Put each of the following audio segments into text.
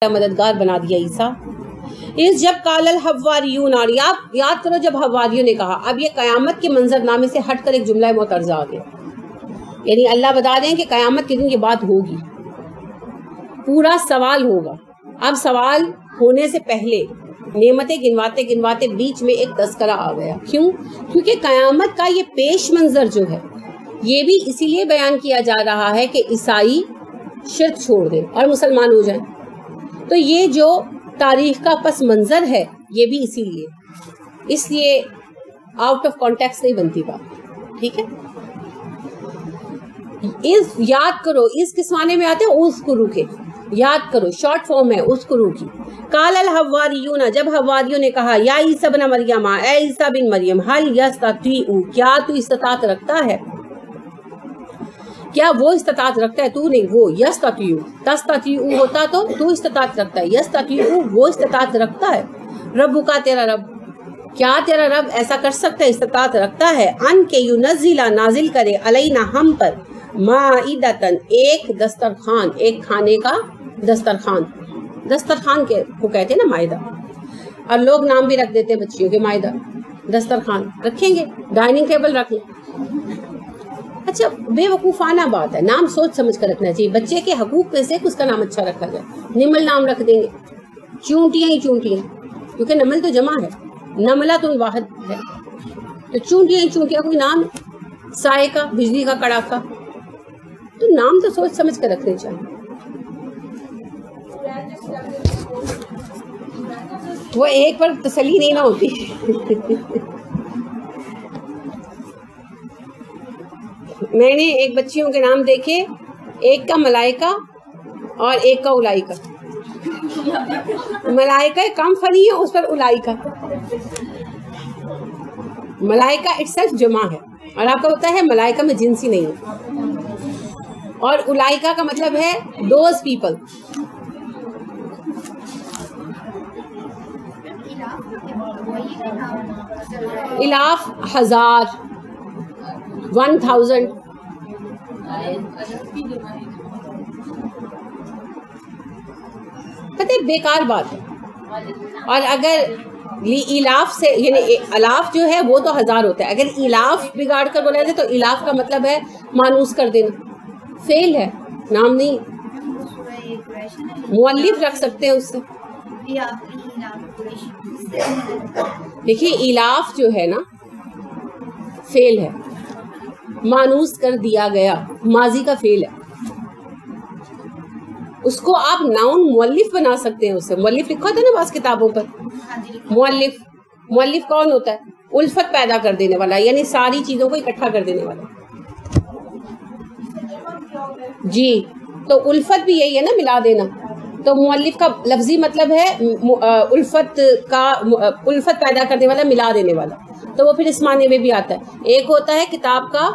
مددگار بنا دیا عیسیٰ. اس جب قال الحواریون، اور یاد کرو جب حواریوں نے کہا. اب یہ قیامت کے منظر نامے سے ہٹ کر ایک جملہ معترضہ آ گیا. یعنی اللہ بتا رہے ہیں کہ قیامت کے دن یہ بات ہوگی، پورا سوال ہوگا. اب سوال ہونے سے پہلے نعمتیں گنواتے گنواتے بیچ میں ایک تذکرہ آ گیا. کیوں؟ کیونکہ قیامت کا یہ پیش منظر جو ہے یہ بھی اسی لیے بیان کیا جا رہا ہے کہ عیسائی شرک چھوڑ دیں اور مسلمان ہو جائیں. تو یہ جو تاریخ کا پس منظر ہے یہ بھی اسی لیے، اس لیے آؤٹ آف کانٹیکسٹ نہیں بنتی بات. ٹھیک ہے، یاد کرو اس کس معنی میں آتے ہیں؟ اذکروا کے، یاد کرو شارٹ فارم ہے اذکروا کی. قال الحواریون، جب حواریوں نے کہا یا عیسیٰ بن مریم، اے عیسیٰ بن مریم، هل یستطیع، کیا تو استطاعت رکھتا ہے؟ کیا وہ استطاعت رکھتا ہے؟ تو نہیں، وہ. یستطیع، تستطیع ہوتا تو استطاعت رکھتا ہے. یستطیع، وہ استطاعت رکھتا ہے. رب کا، تیرا رب، کیا تیرا رب ایسا کر سکتا ہے، استطاعت رکھتا ہے؟ ان کے ینزل، نازل کرے، علینا، ہم پر، مائدتن، ایک دسترخوان، ایک کھانے کا دسترخوان. دسترخوان کو کہتے ہیں نا مائدہ، اور لوگ نام بھی رکھ دیتے ہیں بچیوں کے، مائدہ، دسترخوان رکھیں گے، ڈائننگ ٹیبل رکھ لیں. اچھا، بے وقوفانہ بات ہے، نام سوچ سمجھ کر رکھنا چاہیے. بچے کے حقوق میں سے اس کا نام اچھا رکھا جائے. نمل نام رکھ دیں گے، چونٹیاں ہی چونٹیاں، کیونکہ نمل تو جمع ہے، نملہ تو واحد ہے، تو چونٹیاں ہی چونٹیاں کوئی نام. سائے کا، بجلی کا کڑاکا، تو نام تو سوچ سمجھ کر رکھنے چاہیے. وہ ایک پر تسلی نہیں نہ ہوتی. میں نے ایک بچیوں کے نام دیکھے، ایک کا ملائکہ اور ایک کا الائکہ. ملائکہ کم فنی ہے، اس پر الائکہ. ملائکہ اٹسیلف جمع ہے، اور آپ کو پتا ہے ملائکہ میں جنسی نہیں ہے. اور الائکہ کا مطلب ہے دوز پیپل. الاف، ہزار، 1000. پتہ بیکار بات ہے. اور اگر الاف سے، یعنی الاف جو ہے وہ تو ہزار ہوتا ہے، اگر الاف بگاڑ کر بولا جائے تو الاف کا مطلب ہے مانوس کر دینا. فعل ہے، نام نہیں. مؤلف رکھ سکتے ہیں اس سے. دیکھیے الاف جو ہے نا فعل ہے، مانوس کر دیا گیا، ماضی کا فعل ہے. اس کو آپ ناؤن مؤلف بنا سکتے ہیں. اس سے مؤلف لکھا ہوتا ہے نا بعض کتابوں پر. مؤلف کون ہوتا ہے؟ الفت پیدا کر دینے والا، یعنی ساری چیزوں کو اکٹھا کر دینے والا. جی، تو الفت بھی یہی ہے نا، ملا دینا. تو مؤلف کا لفظی مطلب ہے الفت پیدا کرنے والا، ملا دینے والا. تو وہ پھر اس معنی میں بھی آتا ہے. ایک ہوتا ہے کتاب کا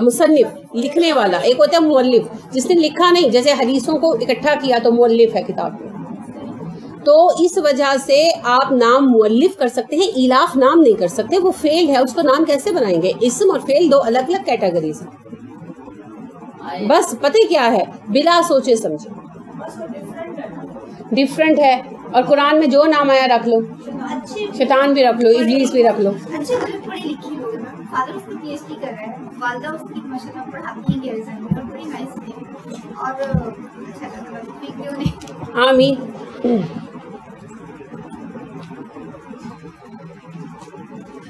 مصنف، لکھنے والا. ایک ہوتا ہے مؤلف، جس نے لکھا نہیں، جیسے حدیثوں کو اکٹھا کیا تو مؤلف ہے کتاب میں. تو اس وجہ سے آپ نام مؤلف کر سکتے ہیں، الاف نام نہیں کر سکتے. وہ فعل ہے، اس کو نام کیسے بنائیں گے؟ اسم اور فعل دو الگ الگ کیٹیگریز ہیں. بس پتہ کیا ہے، بلا سوچے سمجھے ڈفرنٹ ہے. اور قرآن میں جو نام آیا رکھ لو، شیطان بھی رکھ لو، ابلیس بھی رکھ لو. آمین.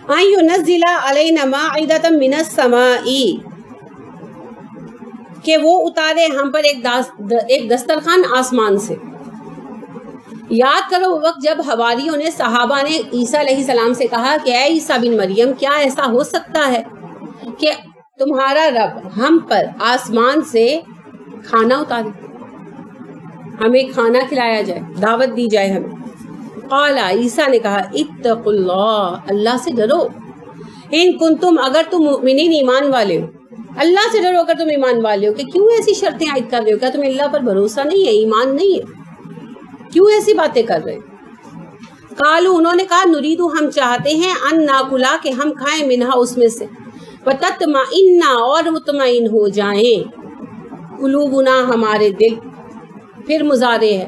ان ينزل علینا مائدۃ من السماء، کہ وہ اتارے ہم پر ایک دسترخوان آسمان سے. یاد کرو وہ وقت جب حواریوں نے، صحابہ نے عیسیٰ علیہ السلام سے کہا کہ اے عیسیٰ بن مریم، کیا ایسا ہو سکتا ہے کہ تمہارا رب ہم پر آسمان سے کھانا اتارے، ہمیں کھانا کھلایا جائے، دعوت دی جائے ہمیں. قال، عیسیٰ نے کہا اتقوا اللہ، اللہ سے ڈرو. ان کنتم، اگر تم مؤمنین، ایمان والے ہو. اللہ سے ڈرو اگر تم ایمان والے ہو. کہ کیوں ایسی شرطیں عائد کر رہے ہو؟ کیا تمہیں اللہ پر بھروسہ نہیں ہے، ایمان نہیں ہے؟ کیوں ایسی باتیں کر رہے؟ قالو، انہوں نے کہا نریدو، ہم چاہتے ہیں، ان ناکلا، کہ ہم کھائیں، منہا، اس میں سے، وتطمئن، اور مطمئن ہو جائیں، قلوبنا، ہمارے دل. پھر مضارع ہے،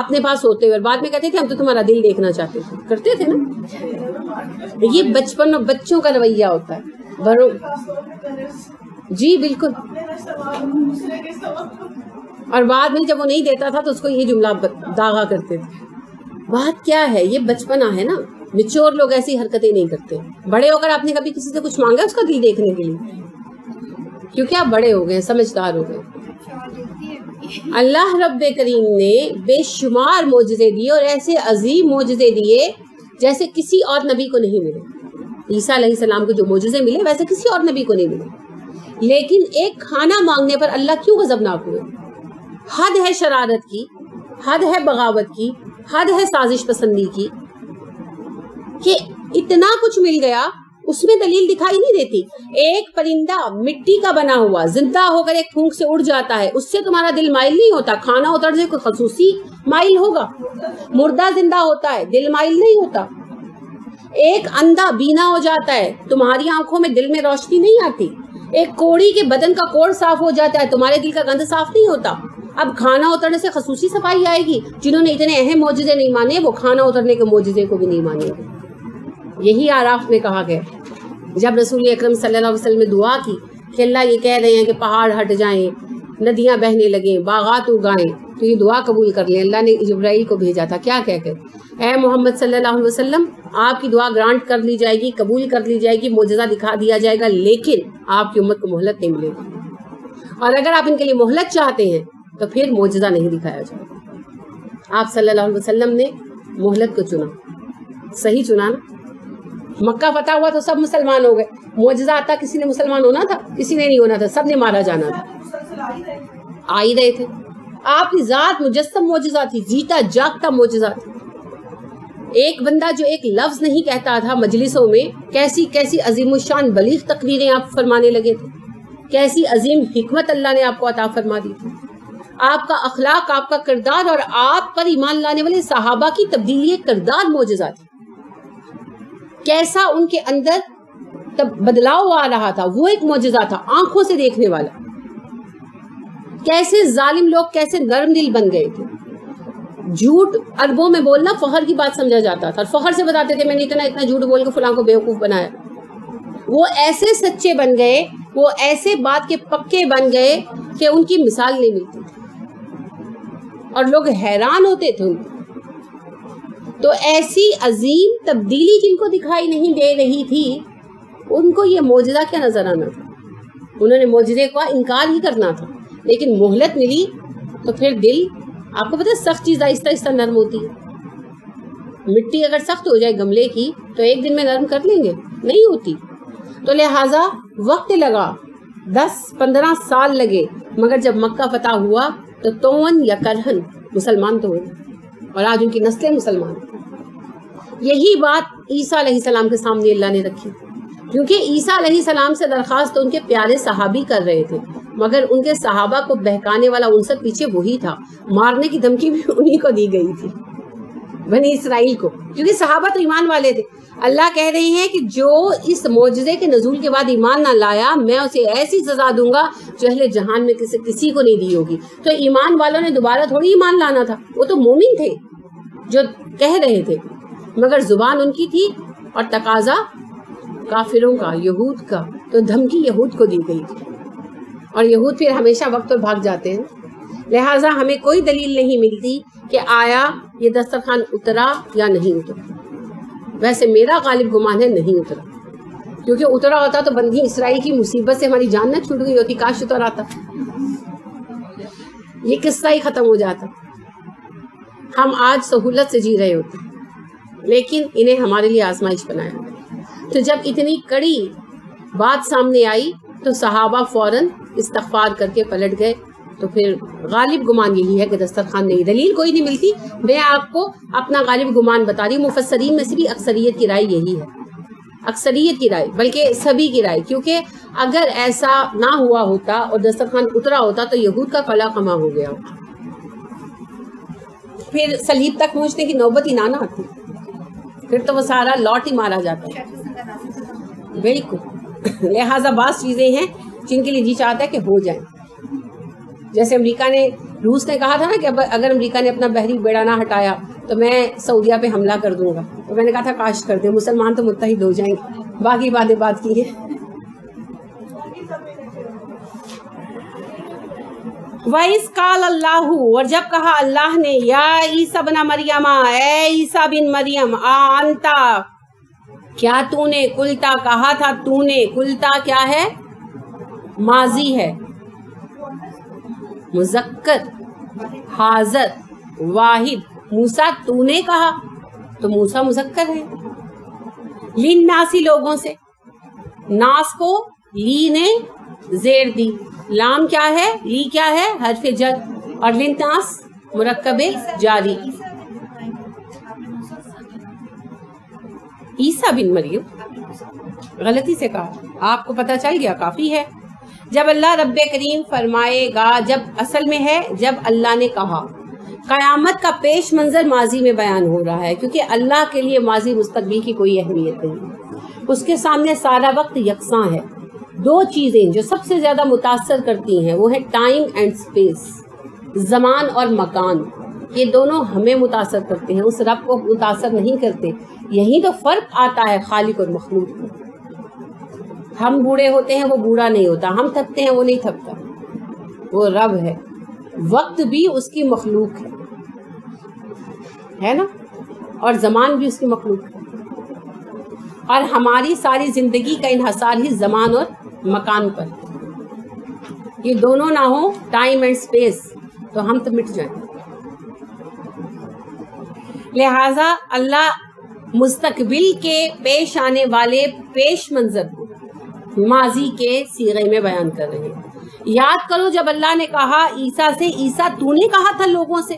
اپنے پاس ہوتے ہوئے، اور بعد میں کہتے تھے ہم تو تمہارا دل دیکھنا چاہتے تھے. کرتے تھے نا. یہ بچپن میں بچوں کا رویہ ہوتا ہے. بڑوں جی بالکل. اور بعد میں جب وہ نہیں دیتا تھا تو اس کو یہ جملہ داغا کرتے تھے. بات کیا ہے، یہ بچپنا ہے نا. میچور لوگ ایسی حرکتیں نہیں کرتے. بڑے ہو کر آپ نے کبھی کسی سے کچھ مانگا اس کا دل دیکھنے کے لیے؟ کیونکہ آپ بڑے ہو گئے، سمجھدار ہو گئے. اللہ رب کریم نے بے شمار معجزے دیے، اور ایسے عظیم معجزے دیے جیسے کسی اور نبی کو نہیں ملے. عیسیٰ علیہ السلام کو جو معجزے ملے ویسے کسی اور نبی کو نہیں ملے. لیکن ایک کھانا مانگنے پر اللہ کیوں غضبناک ہوئے؟ حد ہے شرارت کی، حد ہے بغاوت کی، حد ہے سازش پسندی کی، کہ اتنا کچھ مل گیا اس میں دلیل دکھائی نہیں دیتی. ایک پرندہ مٹی کا بنا ہوا زندہ ہو کر ایک پھونک سے اڑ جاتا ہے، اس سے تمہارا دل مائل نہیں ہوتا؟ کھانا اتر سے کوئی خصوصی مائل ہوگا؟ مردہ زندہ ہوتا ہے، دل مائل نہیں ہوتا. ایک اندھا بینا ہو جاتا ہے، تمہاری آنکھوں میں دل میں روشنی نہیں آتی. ایک کوڑی کے بدن کا کوڑ صاف ہو جاتا ہے، تمہارے دل کا گند صاف نہیں ہوتا. اب کھانا اترنے سے خصوصی صفائی آئے گی؟ جنہوں نے اتنے اہم معجزے نہیں مانے وہ کھانا اترنے کے معجزے کو بھی نہیں مانیں گے. یہی آراف میں کہا گیا جب رسول اکرم صلی اللہ علیہ وسلم نے دعا کی کہ اللہ یہ کہہ رہے ہیں کہ پہاڑ ہٹ جائیں، ندیاں بہنے لگیں، باغات اگائیں، تو یہ دعا قبول کر لیں. اللہ نے جبرائیل کو بھیجا تھا کیا کہہ کر، اے محمد صلی اللہ علیہ وسلم آپ کی دعا گرانٹ کر لی جائے گی، قبول کر لی جائے گی، معجزہ دکھا دیا جائے گا، لیکن آپ کی امت کو مہلت نہیں ملے گی. اور اگر آپ ان کے لیے مہلت چاہتے ہیں تو پھر معجزہ نہیں دکھایا جائے گا. آپ صلی اللہ علیہ وسلم نے مہلت کو چنا، صحیح چنا نا. مکہ فتح ہوا تو سب مسلمان ہو گئے. معجزہ آتا کسی نے مسلمان ہونا تھا؟ کسی نے نہیں ہونا تھا، سب نے مارا جانا تھا. آ ہی رہے تھے. آپ کی ذات مجسم معجزہ تھی، جیتا جاگتا معجزہ تھی. ایک بندہ جو ایک لفظ نہیں کہتا تھا مجلسوں میں، کیسی کیسی عظیم الشان بلیغ تقریریں آپ فرمانے لگے تھے، کیسی عظیم حکمت اللہ نے آپ کو عطا فرما دی تھی. آپ کا اخلاق، آپ کا کردار اور آپ پر ایمان لانے والے صحابہ کی تبدیلی کردار معجزہ تھی. کیسا ان کے اندر بدلاؤ آ رہا تھا، وہ ایک معجزہ تھا آنکھوں سے دیکھنے والا. کیسے ظالم لوگ کیسے نرم دل بن گئے تھے. جھوٹ عربوں میں بولنا فخر کی بات سمجھا جاتا تھا، اور فخر سے بتاتے تھے میں نے اتنا جھوٹ بول کے فلاں کو بیوقوف بنایا. وہ ایسے سچے بن گئے، وہ ایسے بات کے پکے بن گئے کہ ان کی مثال نہیں ملتی اور لوگ حیران ہوتے تھے. تو ایسی عظیم تبدیلی جن کو دکھائی نہیں دے رہی تھی ان کو یہ معجزہ کیا نظر آنا تھا؟ انہوں نے معجزے کا انکار ہی کرنا تھا. لیکن مہلت ملی تو پھر دل، آپ کو پتہ ہے سخت چیز آہستہ آہستہ نرم ہوتی ہے. مٹی اگر سخت ہو جائے گملے کی تو ایک دن میں نرم کر لیں گے؟ نہیں ہوتی. تو لہٰذا وقت لگا، 10-15 سال لگے، مگر جب مکہ فتح ہوا تو تون یا کرہن مسلمان تو ہوئے، اور آج ان کی نسلیں مسلمان. یہی بات عیسیٰ علیہ السلام کے سامنے اللہ نے رکھی، کیونکہ عیسیٰ علیہ السلام سے درخواست تو ان کے پیارے صحابی کر رہے تھے، مگر ان کے صحابہ کو بہکانے والا عنصر پیچھے وہی تھا. مارنے کی دھمکی بھی انہی کو دی گئی تھی، بنی اسرائیل کو، کیونکہ صحابہ تو ایمان والے تھے. اللہ کہہ رہے ہیں کہ جو اس معجزے کے نزول کے بعد ایمان نہ لایا میں اسے ایسی سزا دوں گا جو اہل جہان میں کسی کو نہیں دی ہوگی. تو ایمان والوں نے دوبارہ تھوڑی ایمان لانا تھا، وہ تو مومن تھے جو کہہ رہے تھے، مگر زبان ان کی تھی اور تقاضا کافروں کا، یہود کا. تو دھمکی یہود کو دی گئی تھی، اور یہود پھر ہمیشہ وقت پر بھاگ جاتے ہیں. لہٰذا ہمیں کوئی دلیل نہیں ملتی کہ آیا یہ دسترخوان اترا یا نہیں اترا. ویسے میرا غالب گمان ہے نہیں اترا، کیونکہ اترا ہوتا تو بنی اسرائیل کی مصیبت سے ہماری جان نہ چھوٹ گئی ہوتی. کاش اتر آتا، یہ قصہ ہی ختم ہو جاتا. ہم آج سہولت سے جی رہے ہوتے، لیکن انہیں ہمارے لیے آزمائش بنایا. تو جب اتنی کڑی بات سامنے آئی تو صحابہ فوراً استغفار کر کے پلٹ گئے. تو پھر غالب گمان یہی ہے کہ دسترخوان نہیں. دلیل کوئی نہیں ملتی، میں آپ کو اپنا غالب گمان بتا رہی ہوں. مفسرین میں سے بھی اکثریت کی رائے یہی ہے، اکثریت کی رائے، بلکہ سبھی کی رائے، کیونکہ اگر ایسا نہ ہوا ہوتا اور دسترخوان اترا ہوتا تو یہود کا قلع کما ہو گیا ہوتا، پھر صلیب تک پہنچنے کی نوبت ہی نہ آتی، پھر تو وہ سارا لوٹ ہی مارا جاتا ہے. بالکل. لہٰذا بعض چیزیں ہیں جن کے لیے جی چاہتا ہے کہ ہو جائیں. جیسے امریکہ نے روس نے کہا تھا نا کہ اگر امریکہ نے اپنا بحری بیڑا نہ ہٹایا تو میں سعودیہ پہ حملہ کر دوں گا. تو میں نے کہا تھا کاش کر دیں, مسلمان تو متحد ہو جائیں گے. باقی باتیں بات کی ہیں. وَإِذْ قَالَ اللَّهُ, اور جب کہا اللہ نے, یا عیسیٰ بن مریم, اے عیسیٰ بن مریم, آنتا, کیا تو نے, قلتا کہا تھا تو نے, قلتا کیا ہے, ماضی ہے, مذکر, حاضر, واحد. موسیٰ تو نے کہا, تو موسیٰ مذکر ہے. للناسی, لوگوں سے, ناس کو لی نے زیر دی, لام کیا ہے, لی کیا ہے, حرف جر, اور للناس مرکب جاری. عیسیٰ بن مریم غلطی سے کہا, آپ کو پتہ چل گیا, کافی ہے. جب اللہ رب کریم فرمائے گا, جب اصل میں ہے جب اللہ نے کہا. قیامت کا پیش منظر ماضی میں بیان ہو رہا ہے, کیونکہ اللہ کے لیے ماضی مستقبل کی کوئی اہمیت نہیں, اس کے سامنے سارا وقت یکساں ہے. دو چیزیں جو سب سے زیادہ متاثر کرتی ہیں وہ ہے ٹائم اینڈ اسپیس, زمان اور مکان. یہ دونوں ہمیں متاثر کرتے ہیں, اس رب کو متاثر نہیں کرتے. یہی تو فرق آتا ہے خالق اور مخلوق میں. ہم بوڑھے ہوتے ہیں, وہ بوڑھا نہیں ہوتا. ہم تھکتے ہیں, وہ نہیں تھکتا. وہ رب ہے. وقت بھی اس کی مخلوق ہے نا, اور زمان بھی اس کی مخلوق ہے. اور ہماری ساری زندگی کا انحصار ہی زمان اور مکان پر. یہ دونوں نہ ہو, ٹائم اینڈ اسپیس, تو ہم تو مٹ جائیں. لہذا اللہ مستقبل کے پیش آنے والے پیش منظر کو ماضی کے صیغے میں بیان کر رہے ہیں. یاد کرو جب اللہ نے کہا عیسیٰ سے, عیسیٰ تو نے کہا تھا لوگوں سے,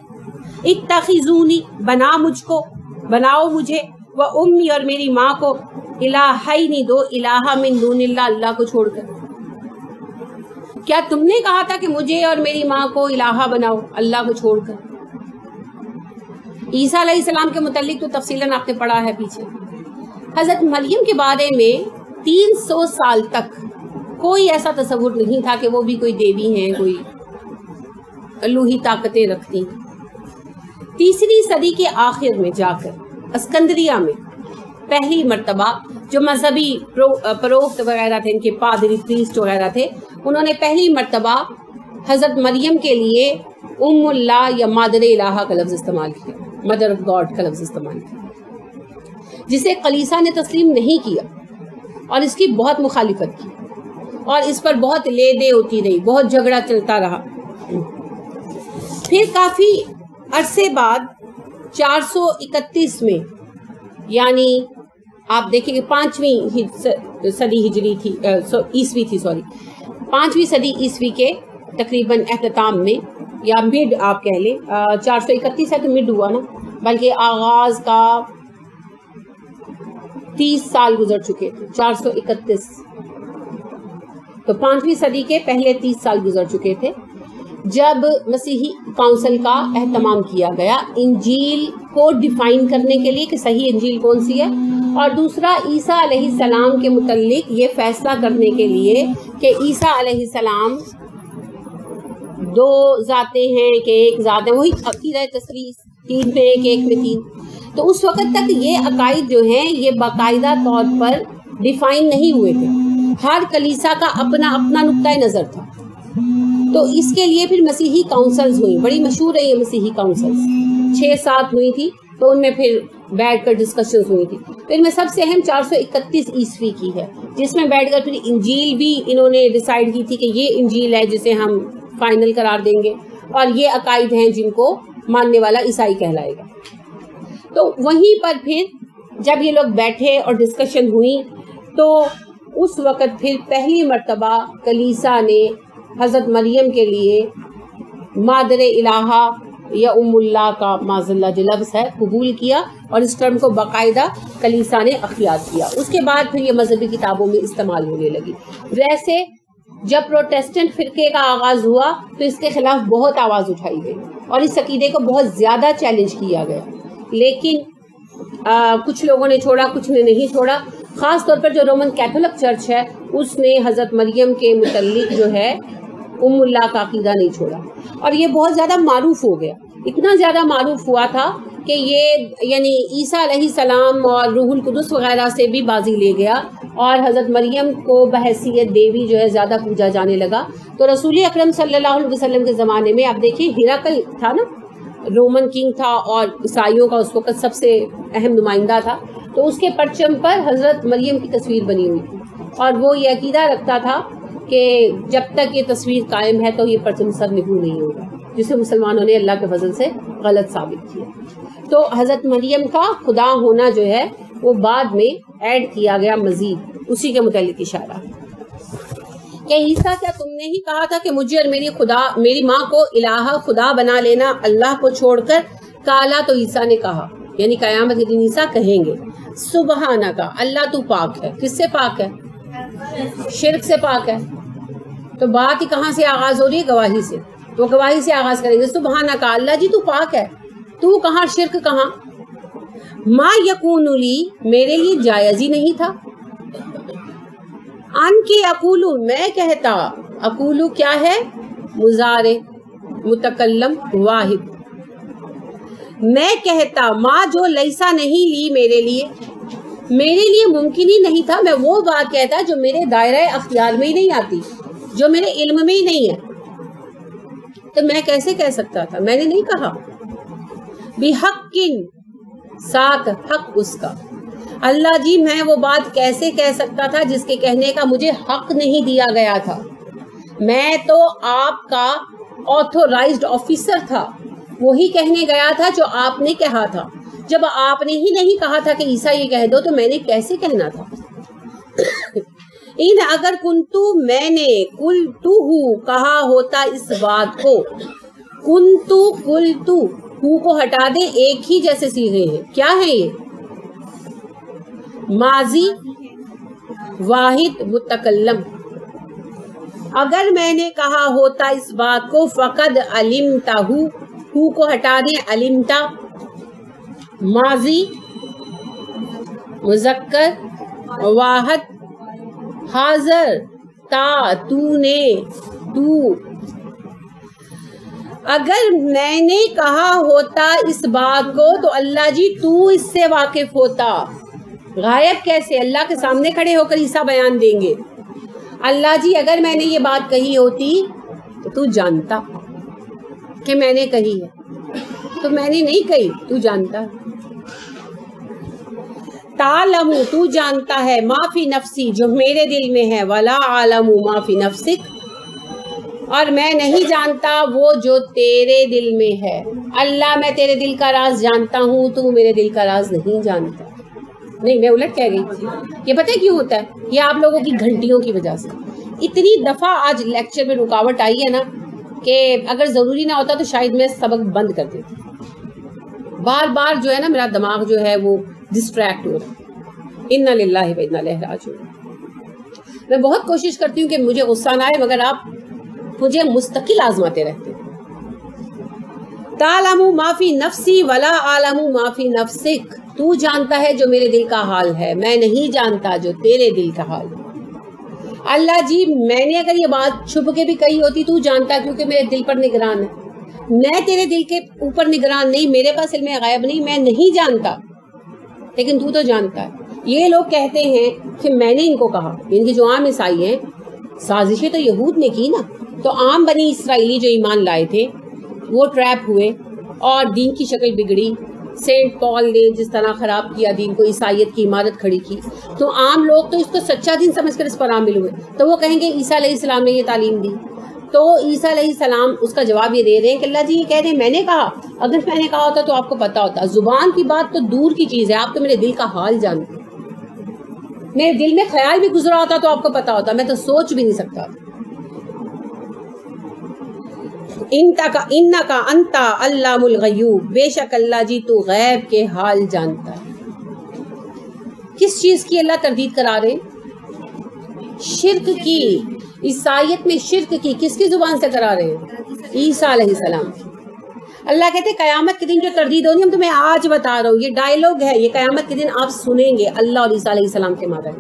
اتخذونی, بنا مجھ کو, بناؤ مجھے, و امی, اور میری ماں کو, الہین, دو الہ من دون اللہ, اللہ کو چھوڑ کر. کیا تم نے کہا تھا کہ مجھے اور میری ماں کو الہ بناؤ, اللہ کو چھوڑ کر؟ عیسیٰ علیہ السلام کے متعلق تو تفصیلاً آپ نے پڑھا ہے پیچھے. حضرت مریم کے بارے میں 300 سال تک کوئی ایسا تصور نہیں تھا کہ وہ بھی کوئی دیوی ہیں, کوئی الوہی طاقتیں رکھتی. 3ری صدی کے آخر میں جا کر اسکندریہ میں پہلی مرتبہ جو مذہبی پروخت وغیرہ تھے, ان کے پادری پریسٹ وغیرہ تھے, انہوں نے پہلی مرتبہ حضرت مریم کے لیے ام اللہ یا مادر الہ کا لفظ استعمال کیا, مدر آف گاڈ کا لفظ استعمال کیا, جسے کلیسا نے تسلیم نہیں کیا اور اس کی بہت مخالفت کی, اور اس پر بہت لے دے ہوتی رہی, بہت جھگڑا چلتا رہا. پھر کافی عرصے بعد 431 میں, یعنی آپ دیکھیں کہ 5ویں صدی ہجری تھی, عیسوی تھی, 5ویں صدی عیسوی کے تقریباً اختتام میں, یا مڈ آپ کہہ لیں, 431 ہے تو مڈ ہوا نا, بلکہ آغاز کا 30 سال گزر چکے تھے. 431 تو 5ویں صدی کے پہلے 30 سال گزر چکے تھے جب مسیحی کونسل کا اہتمام کیا گیا انجیل کو ڈیفائن کرنے کے لیے کہ صحیح انجیل کون سی ہے, اور دوسرا عیسیٰ علیہ السلام کے متعلق یہ فیصلہ کرنے کے لیے کہ عیسیٰ علیہ السلام 2 ذاتیں ہیں کہ ایک ذات ہے, وہی عقیدہ تثلیث, 3 میں 1 1 میں 3. تو اس وقت تک یہ عقائد جو ہیں یہ باقاعدہ طور پر ڈیفائن نہیں ہوئے تھے. ہر کلیسا کا اپنا اپنا نقطۂ نظر تھا. تو اس کے لیے پھر مسیحی کاؤنسلز ہوئی, بڑی مشہور ہے یہ مسیحی کاؤنسلز, 6-7 ہوئی تھی, تو ان میں پھر بیٹھ کر ڈسکشنز ہوئی تھی. تو ان میں سب سے اہم 431 عیسوی کی ہے, جس میں بیٹھ کر پھر انجیل بھی انہوں نے ڈیسائیڈ کی تھی کہ یہ انجیل ہے جسے ہم فائنل قرار دیں گے, اور یہ عقائد ہیں جن کو ماننے والا عیسائی کہلائے گا. تو وہیں پر پھر جب یہ لوگ بیٹھے اور ڈسکشن ہوئی, تو اس وقت پھر پہلی مرتبہ کلیسا نے حضرت مریم کے لیے مادر الہہ یا ام اللہ کا معاذ اللہ جو لفظ ہے قبول کیا, اور اس ٹرم کو باقاعدہ کلیسا نے اختیار کیا. اس کے بعد پھر یہ مذہبی کتابوں میں استعمال ہونے لگی. ویسے جب پروٹیسٹنٹ فرقے کا آغاز ہوا تو اس کے خلاف بہت آواز اٹھائی گئی اور اس عقیدے کو بہت زیادہ چیلنج کیا گیا, لیکن کچھ لوگوں نے چھوڑا, کچھ نے نہیں چھوڑا. خاص طور پر جو رومن کیتھولک چرچ ہے اس نے حضرت مریم کے متعلق جو ہے اللہ کا عقیدہ نہیں چھوڑا. اور یہ بہت زیادہ معروف ہو گیا, اتنا زیادہ معروف ہوا تھا کہ یہ یعنی عیسیٰ علیہ السلام اور روح القدس وغیرہ سے بھی بازی لے گیا اور حضرت مریم کو بحیثیت دیوی جو ہے زیادہ پوجا جانے لگا. تو رسول اکرم صلی اللہ علیہ وسلم کے زمانے میں آپ دیکھیں ہرقل تھا نا, رومن کنگ تھا اور عیسائیوں کا اس وقت سب سے اہم نمائندہ تھا, تو اس کے پرچم پر حضرت مریم کی تصویر بنی ہوئی تھی اور وہ یہ عقیدہ رکھتا تھا کہ جب تک یہ تصویر قائم ہے تو یہ پرچم سر نگو نہیں ہوگا, جسے مسلمانوں نے اللہ کے فضل سے غلط ثابت کیا. تو حضرت مریم کا خدا ہونا جو ہے وہ بعد میں ایڈ کیا گیا مزید, اسی کے متعلق اشارہ. کہ عیسیٰ کیا تم نے ہی کہا تھا کہ مجھے اور میری ماں کو الہ خدا بنا لینا اللہ کو چھوڑ کر؟ کالا, تو عیسیٰ نے کہا, یعنی قیامت کے دن عیسیٰ کہیں گے سبحانہ کا, اللہ تو پاک ہے. کس سے پاک ہے؟ شرک سے پاک ہے. تو بات ہی کہاں سے آغاز ہو رہی ہے؟ گواہی سے. تو گواہی سے آغاز کریں گے سبحانہ کا, اللہ جی تو پاک ہے, تو کہاں شرک کہاں. ما یکون لی, میرے لیے جائز ہی نہیں تھا. ان کے اقولو, میں کہتا. اقولو کیا ہے؟ مضارع متکلم واحد. میں کہتا, ما جو لیسا نہیں لی, میرے لیے ممکن ہی نہیں تھا. میں وہ بات کہتا جو میرے دائرہ اختیار میں ہی نہیں آتی, جو میرے علم میں ہی نہیں ہے. تو میں کیسے کہہ سکتا تھا؟ میں نے نہیں کہا. بحق, ساتھ حق اس کا. اللہ جی میں وہ بات کیسے کہہ سکتا تھا جس کے کہنے کا مجھے حق نہیں دیا گیا تھا. میں تو آپ کا آتھورائزڈ آفیسر تھا, وہی کہنے گیا تھا جو آپ نے کہا تھا. جب آپ نے ہی نہیں کہا تھا کہ عیسیٰ یہ کہہ دو تو میں نے کیسے کہنا تھا. ان اگر کنتو, میں نے قلتو کہا ہوتا اس بات کو. کنتو قلتو, ہو کو ہٹا دے, ایک ہی جیسے صیغے ہیں. کیا ہے یہ؟ ماضی واحد متکلم. اگر میں نے کہا ہوتا اس بات کو, فقد علمتا, ہو کو ہٹا دیں, علمتا ماضی مذکر واحد حاضر تا, تو نے, تو. اگر میں نے کہا ہوتا اس بات کو تو اللہ جی تو اس سے واقف ہوتا. غائب کیسے؟ اللہ کے سامنے کھڑے ہو کر عیسیٰ بیان دیں گے. اللہ جی اگر میں نے یہ بات کہی ہوتی تو تو جانتا کہ میں نے کہی ہے, تو میں نے نہیں کہی, تو جانتا. تعلم, تو جانتا ہے, ما فی نفسی, جو میرے دل میں ہے, ولا عالم ما فی نفسک, اور میں نہیں جانتا وہ جو تیرے دل میں ہے. اللہ میں تیرے دل کا راز جانتا ہوں, تو میرے دل کا راز نہیں جانتا. نہیں, میں الٹ کہہ گئی. یہ پتہ کیوں ہوتا ہے؟ یہ آپ لوگوں کی گھنٹیوں کی وجہ سے. اتنی دفعہ آج لیکچر میں رکاوٹ آئی ہے نا کہ اگر ضروری نہ ہوتا تو شاید میں سبق بند کر دیتی. بار بار جو ہے نا میرا دماغ جو ہے وہ ڈسٹریکٹ ہو رہا ہے. انا للہ و انا الیہ راجعون. میں بہت کوشش کرتی ہوں کہ مجھے غصہ نہ آئے, مگر آپ مجھے مستقل آزماتے رہتے. تعلم ما فی نفسی ولا عالم ما فی نفسک, تو جانتا ہے جو میرے دل کا حال ہے, میں نہیں جانتا جو تیرے دل کا حال ہے. اللہ جی میں نے اگر یہ بات چھپ کے بھی کہی ہوتی تو جانتا, کیونکہ میرے دل پر نگران ہے. میں تیرے دل کے اوپر نگران نہیں, میرے پاس علم غیب نہیں, میں نہیں جانتا, لیکن تو جانتا ہے. یہ لوگ کہتے ہیں کہ میں نے ان کو کہا, ان کی جو عام عیسائی ہیں, سازشیں تو یہود نے کی نا. تو عام بنی اسرائیلی جو ایمان لائے تھے وہ ٹریپ ہوئے اور دین کی شکل بگڑی. سینٹ پال نے جس طرح خراب کیا دین کو, عیسائیت کی عمارت کھڑی کی, تو عام لوگ تو اس کو سچا دین سمجھ کر اس پر عامل ہوئے. تو وہ کہیں گے عیسیٰ علیہ السلام نے یہ تعلیم دی. تو عیسیٰ علیہ السلام اس کا جواب یہ دے رہے ہیں کہ اللہ جی یہ کہہ رہے ہیں میں نے کہا, اگر میں نے کہا ہوتا تو آپ کو پتا ہوتا. زبان کی بات تو دور کی چیز ہے, آپ تو میرے دل کا حال جانتے. میرے دل میں خیال بھی گزرا ہوتا تو آپ کو پتا ہوتا, میں تو سوچ بھی نہیں سکتا. انکا انتا علام الغیوب, بے شک اللہ جی تو غیب کے حال جانتا ہے. کس چیز کی اللہ تردید کرا رہے ہیں؟ شرک کی. عیسائیت میں شرک کی کس کی زبان سے کرا رہے ہیں؟ عیسیٰ علیہ السلام. اللہ کہتے ہیں قیامت کے دن جو تردید ہونی ہم تمہیں آج بتا رہا ہوں, یہ ڈائیلاگ ہے, یہ قیامت کے دن آپ سنیں گے اللہ اور عیسیٰ علیہ السلام کے مابین.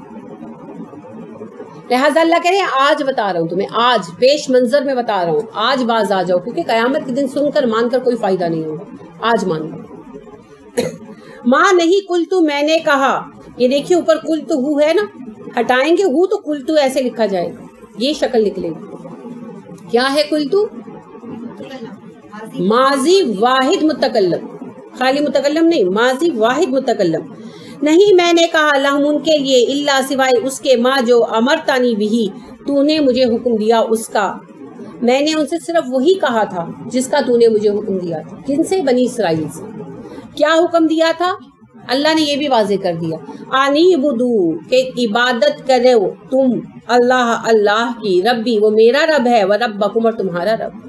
لہٰذا اللہ کہہ رہے ہیں آج بتا رہا ہوں تمہیں، آج پیش منظر میں بتا رہا ہوں، آج باز آ جاؤ، کیونکہ قیامت کے دن سن کر مان کر کوئی فائدہ نہیں ہوگا، آج مان لو۔ ماں نہیں قلتو میں نے کہا، یہ دیکھیے اوپر قلتو ہو ہے نا، ہٹائیں گے ہو تو قلتو ایسے لکھا جائے گا، یہ شکل نکلے گی۔ کیا ہے قلتو؟ ماضی واحد متکلم، خالی متکلم نہیں، ماضی واحد متکلم۔ نہیں میں نے کہا لہم ان کے لیے، الا سوائے اس کے، ما جو امرتنی بھی تو نے مجھے حکم دیا اس کا، میں نے ان سے صرف وہی کہا تھا جس کا تو نے مجھے حکم دیا تھا۔ کن سے؟ بنی اسرائیل سے۔ کیا حکم دیا تھا؟ اللہ نے یہ بھی واضح کر دیا، انیبدو کہ عبادت کرو تم اللہ، اللہ کی، ربی وہ میرا رب ہے، و ربکم اور تمہارا رب۔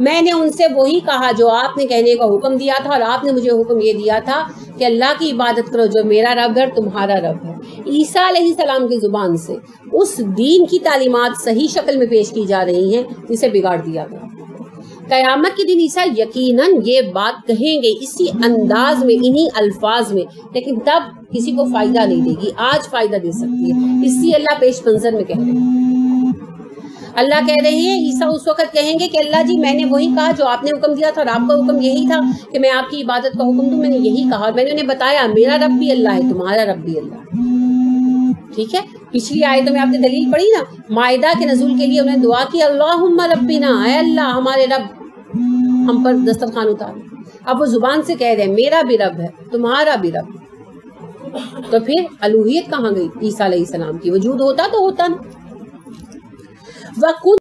میں نے ان سے وہی کہا جو آپ نے کہنے کا حکم دیا تھا، اور آپ نے مجھے حکم یہ دیا تھا کہ اللہ کی عبادت کرو جو میرا رب ہے اور تمہارا رب ہے۔ عیسیٰ علیہ السلام کی زبان سے اس دین کی تعلیمات صحیح شکل میں پیش کی جا رہی ہیں جسے بگاڑ دیا گیا۔ قیامت کے دن عیسیٰ یقیناً یہ بات کہیں گے اسی انداز میں، انہی الفاظ میں، لیکن تب کسی کو فائدہ نہیں دے گی، آج فائدہ دے سکتی ہے، اس لیے اللہ پیش منظر میں کہہ رہے ہیں۔ اللہ کہہ رہے ہیں عیسیٰ اس وقت کہیں گے کہ اللہ جی میں نے وہی کہا جو آپ نے حکم دیا تھا، اور آپ کا حکم یہی تھا کہ میں آپ کی عبادت کا حکم دوں، میں نے یہی کہا، اور میں نے انہیں بتایا میرا رب بھی اللہ ہے، تمہارا رب بھی اللہ ہے۔ ٹھیک ہے، پچھلی آیتوں میں آپ نے دلیل پڑھی نا، مائدہ کے نزول کے لیے انہوں نے دعا کی اللہم ربنا، اے اللہ ہمارے رب ہم پر دسترخوان اتار۔ اب وہ زبان سے کہہ رہے ہیں میرا بھی رب ہے، تمہارا بھی رب، تو پھر الوہیت کہاں گئی عیسیٰ علیہ السلام کی؟ وجود ہوتا تو ہوتا نا۔